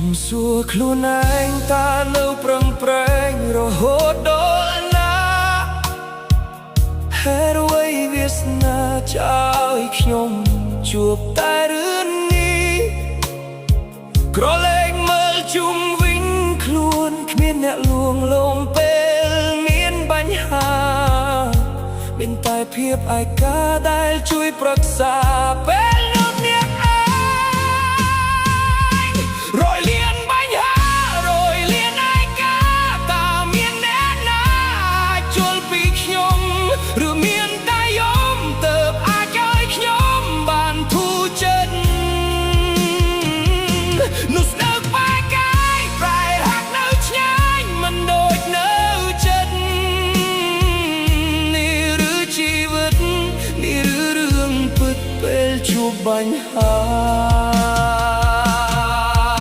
ងសួរខ្លួនឯងតើនៅប្រឹងប្រែងរហូតដល់ណាហេតុអ្វីវាសនាចោលឲ្យខ្ញុំជួបតែរឿងនេះក្រឡេកមើលជុំវិញខ្លួនគ្មានអ្នកលួងលោមពេលមានបញ្ហាមានតែភាពឯកាដែលជួយប្រឹក្សាពេលនោះអ្នកឯងរយលៀនបញ្ហារយលៀនឯកាតើមានអ្នកណាជល់ពីខ្ញុំឬមានតែយំទៅអាចឲ្យខ្ញុំបានធូរចិត្តនោះស្នៅក្បែរកាយប្រែហាក់នៅឆ្ងាយមិនដូចនៅចិត្តនេះឬជីវិតនេះឬរឿងពិតពេលជួបបញ្ហា